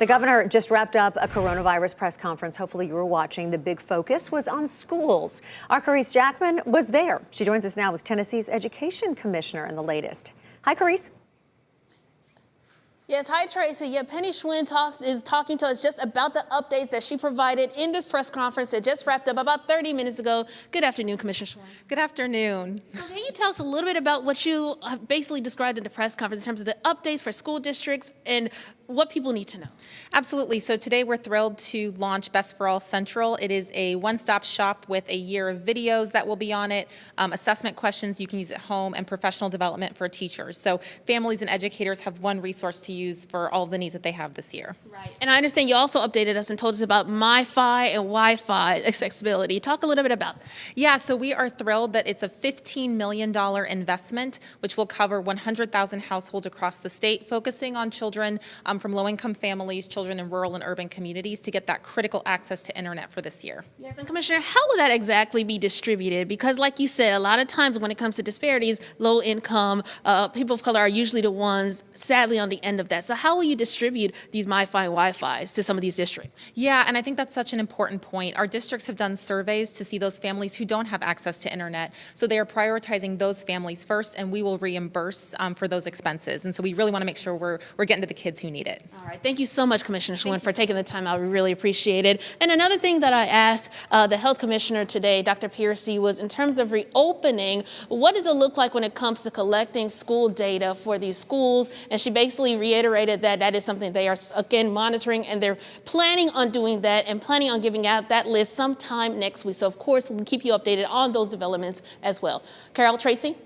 The governor just wrapped up a coronavirus press conference. Hopefully you were watching. The big focus was on schools. Our Caresse Jackman was there. She joins us now with Tennessee's education commissioner in the latest. Hi, Caresse. Yes, hi Tracy. Yeah, Penny Schwinn is talking to us just about the updates that she provided in this press conference that just wrapped up about 30 minutes ago. Good afternoon, Commissioner Schwinn. Good afternoon. So can you tell us a little bit about what you have basically described in the press conference in terms of the updates for school districts and what people need to know? Absolutely. So today we're thrilled to launch Best for All Central. It is a one-stop shop with a year of videos that will be on it, assessment questions you can use at home, and professional development for teachers. So families and educators have one resource to use for all the needs that they have this year. Right. And I understand you also updated us and told us about MiFi and Wi-Fi accessibility. Talk a little bit about that. Yeah, so we are thrilled that it's a $15 million investment, which will cover 100,000 households across the state, focusing on children from low-income families, children in rural and urban communities, to get that critical access to internet for this year. Yes, and Commissioner, how will that exactly be distributed? Because like you said, a lot of times when it comes to disparities, low income, people of color are usually the ones, sadly, on the end of that. So how will you distribute these MiFi and Wi-Fis to some of these districts? Yeah, and I think that's such an important point. Our districts have done surveys to see those families who don't have access to internet. So they are prioritizing those families first, and we will reimburse for those expenses. And so we really want to make sure we're getting to the kids who need it. All right. Thank you so much, Commissioner Schwinn, for taking the time out. We really appreciate it. And another thing that I asked the health commissioner today, Dr. Piercy, was in terms of reopening, what does it look like when it comes to collecting school data for these schools? And she basically reiterated that that is something they are, again, monitoring, and they're planning on doing that and planning on giving out that list sometime next week. So, of course, we'll keep you updated on those developments as well. Carol, Tracy?